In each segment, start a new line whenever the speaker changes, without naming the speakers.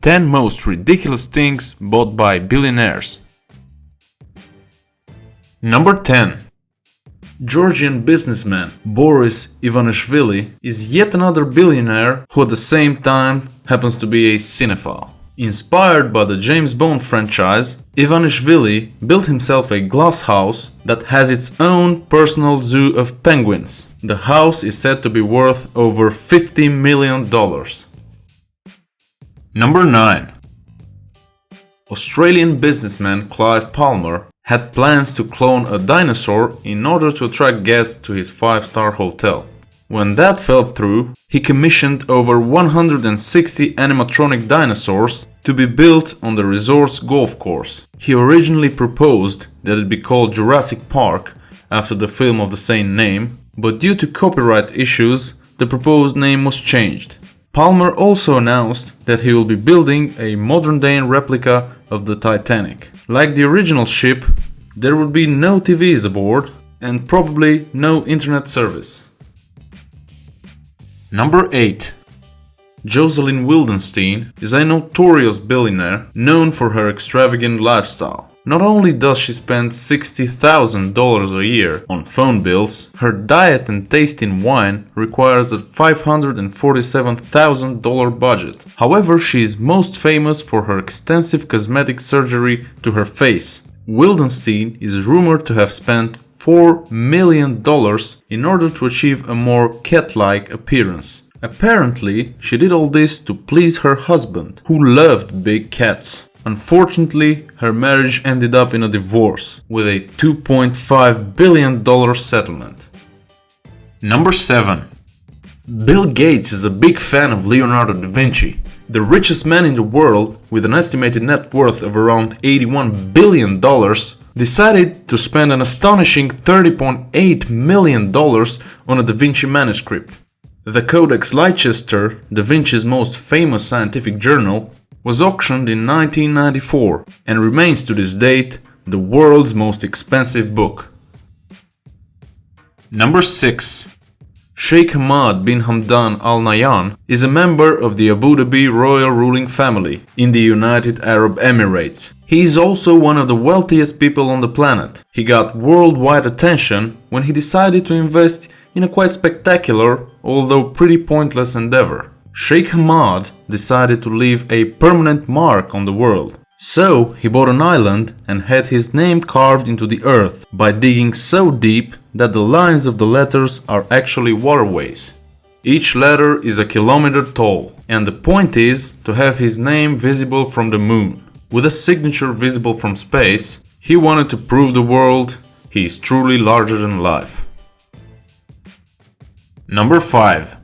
10 most ridiculous things bought by billionaires. Number 10. Georgian businessman Boris Ivanovich is yet another billionaire who at the same time happens to be a cinephile. Inspired by the James Bond franchise, Ivanovich built himself a glass house that has its own personal zoo of penguins. The house is said to be worth over $50 million. Number 9. Australian businessman Clive Palmer had plans to clone a dinosaur in order to attract guests to his 5-star hotel. When that fell through, he commissioned over 160 animatronic dinosaurs to be built on the resort's golf course. He originally proposed that it be called Jurassic Park after the film of the same name, but due to copyright issues, the proposed name was changed. Palmer also announced that he will be building a modern-day replica of the Titanic. Like the original ship, there would be no TVs aboard and probably no internet service. Number 8. Jocelyn Wildenstein is a notorious billionaire known for her extravagant lifestyle. Not only does she spend $60,000 a year on phone bills, her diet and taste in wine requires a $547,000 budget. However, she is most famous for her extensive cosmetic surgery to her face. Wildenstein is rumored to have spent $4 million in order to achieve a more cat-like appearance. Apparently, she did all this to please her husband, who loved big cats. Unfortunately, her marriage ended up in a divorce, with a $2.5 billion settlement. Number 7. Bill Gates is a big fan of Leonardo da Vinci. The richest man in the world, with an estimated net worth of around $81 billion, decided to spend an astonishing $30.8 million on a Da Vinci manuscript. The Codex Leicester, Da Vinci's most famous scientific journal, was auctioned in 1994 and remains to this date the world's most expensive book. Number 6. Sheikh Hamad bin Hamdan Al Nahyan is a member of the Abu Dhabi royal ruling family in the United Arab Emirates. He is also one of the wealthiest people on the planet. He got worldwide attention when he decided to invest in a quite spectacular, although pretty pointless endeavor. Sheikh Hamad decided to leave a permanent mark on the world. So he bought an island and had his name carved into the earth by digging so deep that the lines of the letters are actually waterways. Each letter is a kilometer tall, and the point is to have his name visible from the moon. With a signature visible from space, he wanted to prove the world he is truly larger than life. Number 5.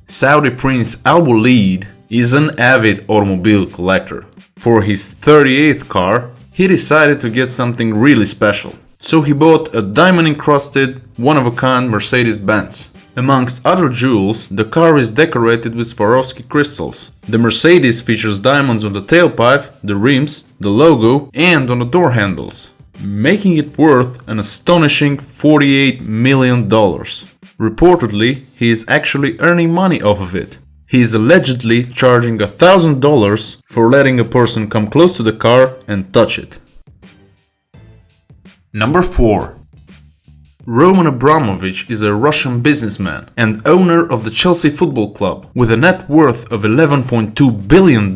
Saudi Prince Alwaleed is an avid automobile collector. For his 38th car, he decided to get something really special. So he bought a diamond-encrusted, one-of-a-kind Mercedes-Benz. Amongst other jewels, the car is decorated with Swarovski crystals. The Mercedes features diamonds on the tailpipe, the rims, the logo, and on the door handles, making it worth an astonishing $48 million. Reportedly, he is actually earning money off of it. He is allegedly charging $1,000 for letting a person come close to the car and touch it. Number 4. Roman Abramovich is a Russian businessman and owner of the Chelsea Football Club. With a net worth of $11.2 billion,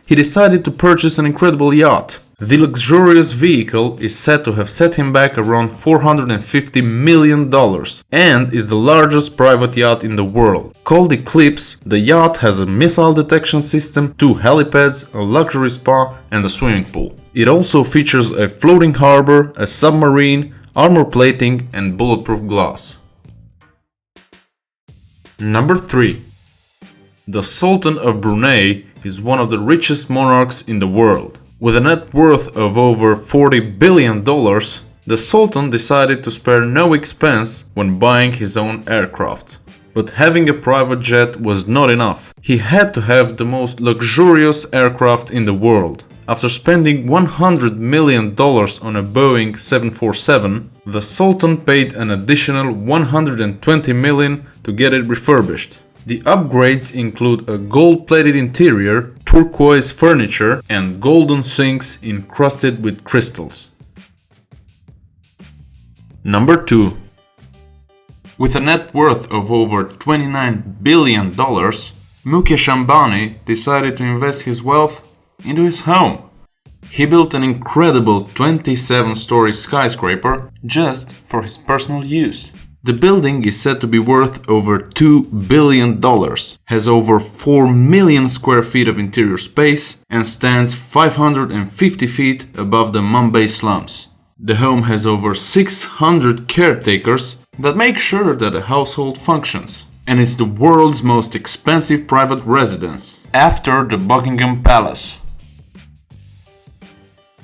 he decided to purchase an incredible yacht. The luxurious vehicle is said to have set him back around $450 million and is the largest private yacht in the world. Called Eclipse, the yacht has a missile detection system, 2 helipads, a luxury spa, and a swimming pool. It also features a floating harbor, a submarine, armor plating, and bulletproof glass. Number 3. The Sultan of Brunei is one of the richest monarchs in the world. With a net worth of over $40 billion, the Sultan decided to spare no expense when buying his own aircraft. But having a private jet was not enough. He had to have the most luxurious aircraft in the world. After spending $100 million on a Boeing 747, the Sultan paid an additional $120 million to get it refurbished. The upgrades include a gold-plated interior, turquoise furniture, and golden sinks encrusted with crystals. Number 2. With a net worth of over $29 billion, Mukesh Ambani decided to invest his wealth into his home. He built an incredible 27-story skyscraper just for his personal use. The building is said to be worth over $2 billion, has over 4 million square feet of interior space, and stands 550 feet above the Mumbai slums. The home has over 600 caretakers that make sure that the household functions, and is the world's most expensive private residence, after the Buckingham Palace.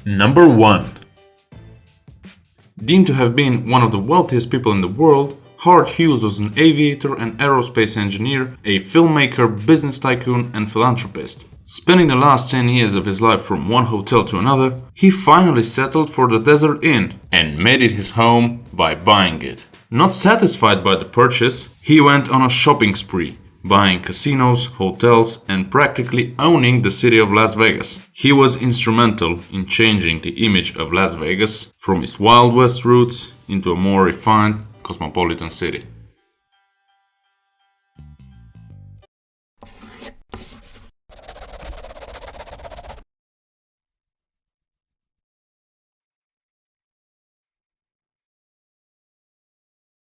Number 1. Deemed to have been one of the wealthiest people in the world, Hart Hughes was an aviator and aerospace engineer, a filmmaker, business tycoon, and philanthropist. Spending the last 10 years of his life from one hotel to another, he finally settled for the Desert Inn and made it his home by buying it. Not satisfied by the purchase, he went on a shopping spree, buying casinos, hotels, and practically owning the city of Las Vegas. He was instrumental in changing the image of Las Vegas from its Wild West roots into a more refined, cosmopolitan city.